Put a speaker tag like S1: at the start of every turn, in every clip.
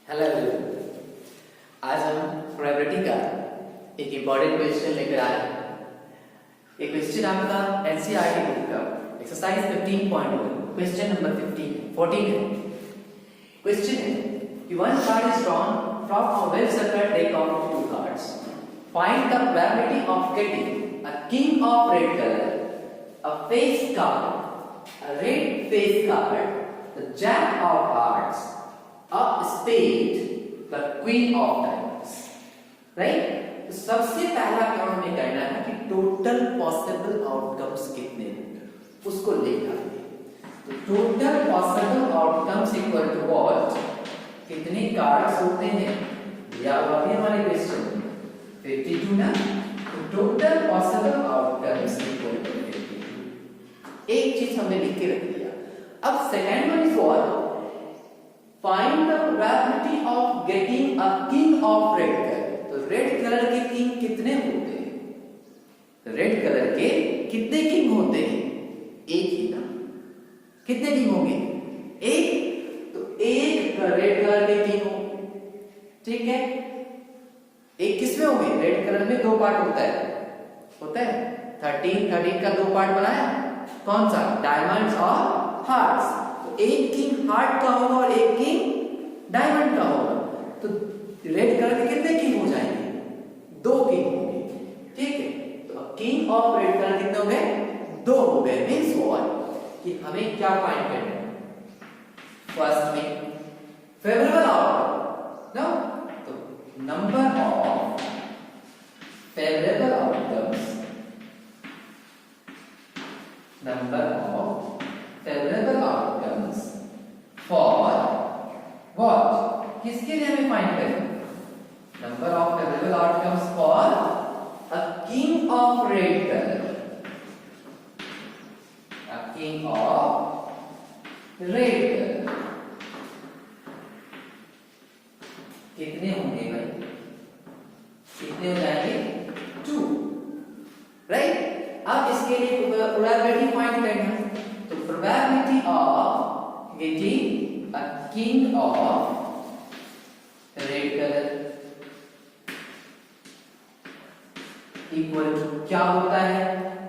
S1: Hello everyone, आज हम probability का एक इम्पॉर्टेंट क्वेश्चन लेकर आए हैं। ये क्वेश्चन आपका एनसीईआरटी बुक का एक्सरसाइज 15.1 क्वेश्चन नंबर 14 है। क्वेश्चन है कि one card is drawn from a well circled deck of to cards. Find the probability of getting a king of red colour, a face card, a red face card, the jack of hearts, a spade, the queen of diamonds. Right? तो सबसे पहला काम हमें करना है कि total possible outcomes कितने होंगे उसको लिखना है। तो total possible outcomes equal to what, कितने कार्ड्स होते हैं दिया हुआ है हमारे क्वेश्चन 52 ना। तो total possible outcomes equal to 52। एक चीज हमने लिख के रख दिया। अब second one is what, find the probability of getting a king of red colour. तो रेड कलर के किंग कितने होते हैं? तो रेड कलर के कितने किंग होते हैं? एक ही ना। कितने किंग होंगे? एक। तो एक रेड कलर के किंग होंगे, ठीक है। एक किसमें होंगे? रेड कलर में दो पार्ट होता है 13 का दो पार्ट बनाया, कौन सा? डायमंड्स और हार्ट्स। तो एक किंग हार्ट का होगा और एक किंग डायमंड का होगा। तो रेड कलर के कितने किंग हो जाएंगे? दो किंग होंगे, ठीक है। तो अब किंग ऑफ रेड कलर कितने हो गए? दो हो गए। मींस व्हाट कि हमें क्या फाइंड करना है? फर्स्ट में फेवरेबल आउटकम ना। तो number of favourable outcomes, number of favorable outcomes for what? किसके लिए हमें फाइंड करना? number of favorable outcomes for a king of red color, a king of red color। कितने होंगे भाई? कितने हो जाएंगे? 2, राइट। अब इसके लिए प्रोबेबिलिटी फाइंड करना है। तो probability of getting a king of red colour equal to क्या होता है?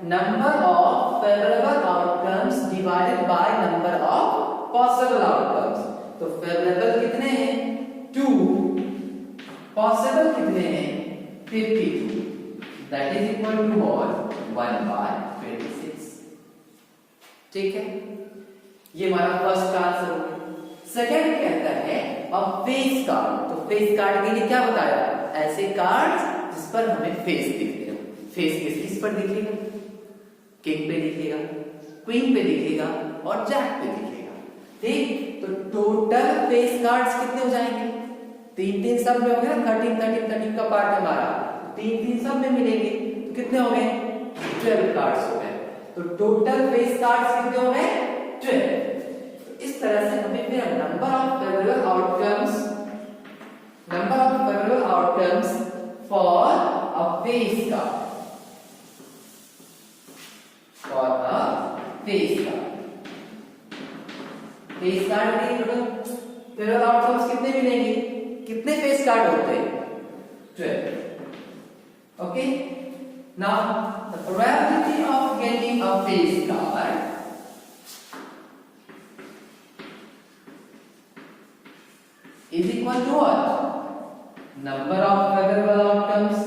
S1: Number of favourable outcomes divided by number of possible outcomes. तो फेवरेबल कितने हैं? 2, पॉसिबल कितने हैं? 52। That is equal to what? 1/26। ठीक है, ये हमारा फर्स्ट का आंसर हो गया। सेकंड कहता है अब फेस कार्ड। तो फेस कार्ड के लिए क्या बताया? ऐसे कार्ड्स जिस पर हमें फेस दिखेगा। फेस किस पर दिखेगा? किंग पे दिखेगा, क्वीन पे दिखेगा और जैक पे दिखेगा, ठीक। तो टोटल फेस कार्ड्स कितने हो जाएंगे? 3 सब में हो गए ना। 13 का पार्ट हमारा 3 सब में मिलेंगे। तो कितने हो गए? 12 कार्ड्स हो गए। तो टोटल फेस कार्ड्स कितने हो गए? 12। तो इस तरह से हमें फिर number of favourable outcomes for a face card, face card के टोटल फेवरेबल आउटकम्स कितने मिलेंगे? कितने फेस कार्ड होते हैं? 12। Okay, now the probability of getting a face card is equal to what? Number of favorable outcomes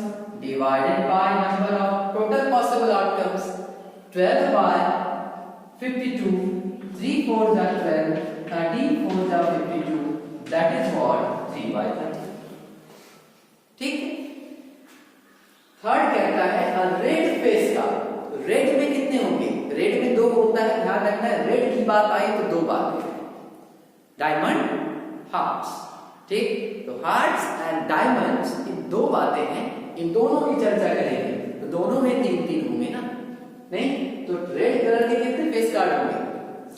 S1: divided by number of total possible outcomes, 12 by 52, 3 4s are 12, 13 4s are 52, that is what? 3/30। ठीक है। Third कहता है red face card. Red में कितने होंगे? Red में दो होता है, ध्यान रखना है। रेड की बात आई तो दो बातें, डायमंड, हार्ट्स, ठीक। तो हार्ट्स एंड डायमंड्स इन दो बातें हैं, इन दोनों की चर्चा करेंगे। तो दोनों में 3 होंगे ना, नहीं? तो रेड कलर के कितने फेस कार्ड होंगे?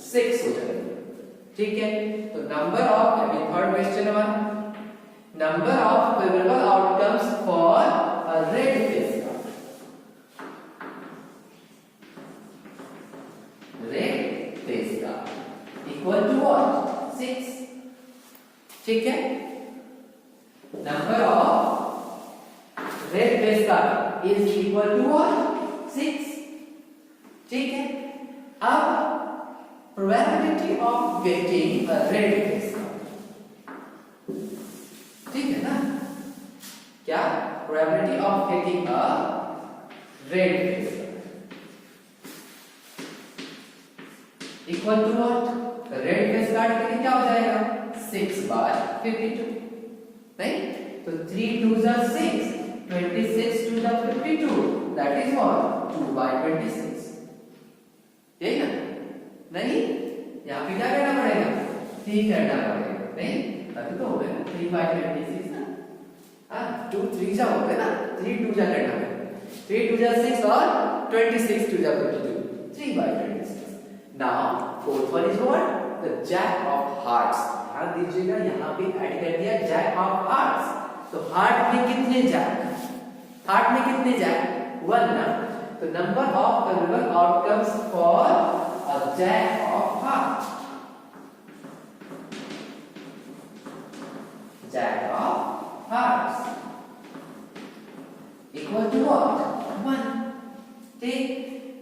S1: 6 हो जाएंगे, ठीक है। तो नंबर ऑफ, थर्ड क्वेश्चन हमारा, number of favourable outcomes for a red face card, red face card equal to what? 6, ठीक है। Number of red face card is equal to what 6। ठीक है, अब probability of getting a red face card, ठीक है ना, क्या probability of getting a red face card equal to what, red face card के लिए क्या हो जाएगा 6/52, नहीं तो 3 2s are 6, 26 2s are 52, that is what 2/26, यही ना, नहीं यहाँ पे क्या करना पड़ेगा 3 करना पड़ेगा, नहीं तभी तो हो गया 3/26 ना, हाँ 2 3 जा हो गया ना, 3 2 जा करना पड़ेगा, 3 2 जा 6 और 26 2 जा 52, 3/26। Now fourth one is what, the jack of hearts, ध्यान दीजिएगा यहाँ पे ऐड कर दिया जैक ऑफ हार्ट्स, तो हार्ट में कितने जैक, हार्ट में कितने जैक 1 ना, तो number of available outcomes for a jack of heart, jack of hearts equal to what 1, ठीक,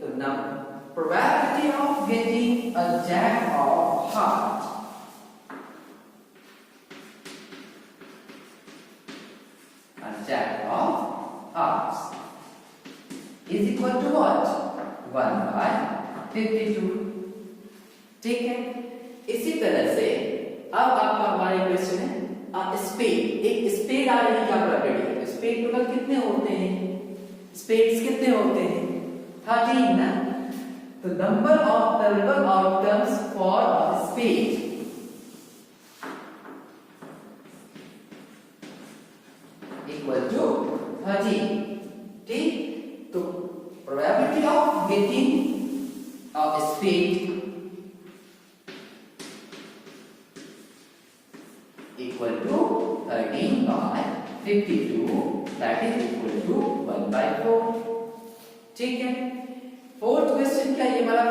S1: तो number probability of getting a jack of heart is equal to what 1/52, ठीक है। इसी तरह से अब आपका हमारा क्वेश्चन है स्पेड, एक स्पेड आने की क्या प्रोबेबिलिटी है, स्पेड टोटल कितने होते हैं, स्पेड्स कितने होते हैं 13 ना, तो number of available outcomes for a spade equal to 13, ठीक, तो probability of getting a spade equal to 13/52, that is equal to 1/4, ठीक है। फोर्थ क्वेश्चन क्या, ये हमारा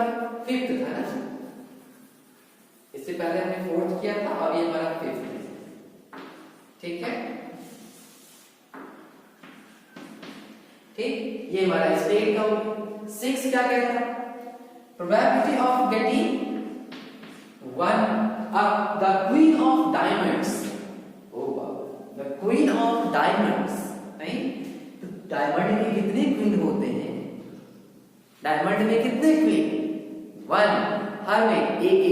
S1: फिफ्थ था ना, इससे पहले हमने फोर्थ किया था और ये हमारा फिफ्थ है, ठीक है, ठीक, ये हमारा स्पेड का 6 क्या कहता है, probability of getting the queen of diamonds, oh the queen of diamonds, नहीं डायमंड में कितने क्वीन होते हैं, डायमंड में कितने क्वीन 1, हर में एक,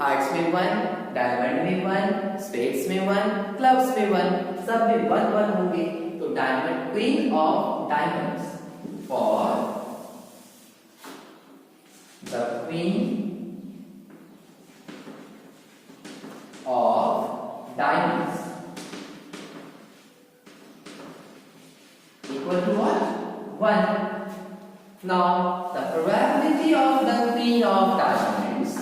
S1: हार्ट्स में 1, डायमंड में 1, स्पेड्स में 1, क्लब्स में 1, सब में 1 1 होंगे, तो diamond queen of diamonds for the queen of diamonds equal to what 1। Now the probability of the queen of diamonds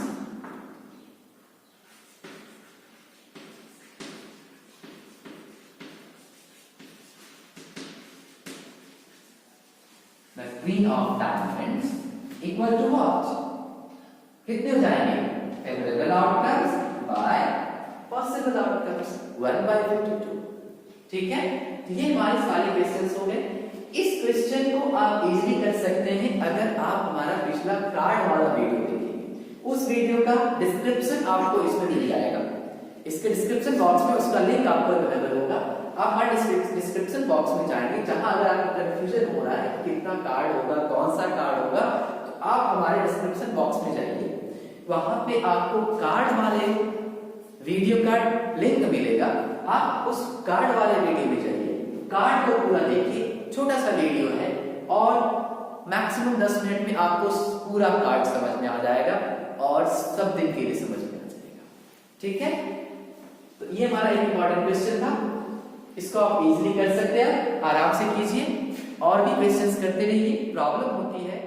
S1: equal to what, कितने हो जाएंगे favorable outcomes by possible outcomes 1/52, ठीक है। तो ये हमारे सारे क्वेश्चंस हो गए। इस क्वेश्चन को आप इजीली कर सकते हैं अगर आप हमारा पिछला कार्ड वाला वीडियो देखेंगे, उस वीडियो का डिस्क्रिप्शन आपको इसमें मिल जाएगा, इसके डिस्क्रिप्शन बॉक्स में उसका लिंक आपको अवेलेबल होगा। आप हमारे डिस्क्रिप्शन बॉक्स में जाएंगे, जहां अगर आपको कंफ्यूजन हो रहा है कितना कार्ड होगा, कौन सा कार्ड होगा, तो आप हमारे डिस्क्रिप्शन बॉक्स में जाइए, वहां पे आपको कार्ड वाले वीडियो का लिंक मिलेगा। आप उस कार्ड वाले वीडियो में जाइए, कार्ड को पूरा देखिए, छोटा सा वीडियो है और मैक्सिमम 10 मिनट में आपको पूरा कार्ड समझ में आ जाएगा और सब दिन के लिए समझ में आ जाएगा, ठीक है। तो ये हमारा एक इम्पोर्टेंट क्वेश्चन था, इसको आप इजीली कर सकते हैं, आराम से कीजिए और भी क्वेश्चंस करते रहिए। प्रॉब्लम होती है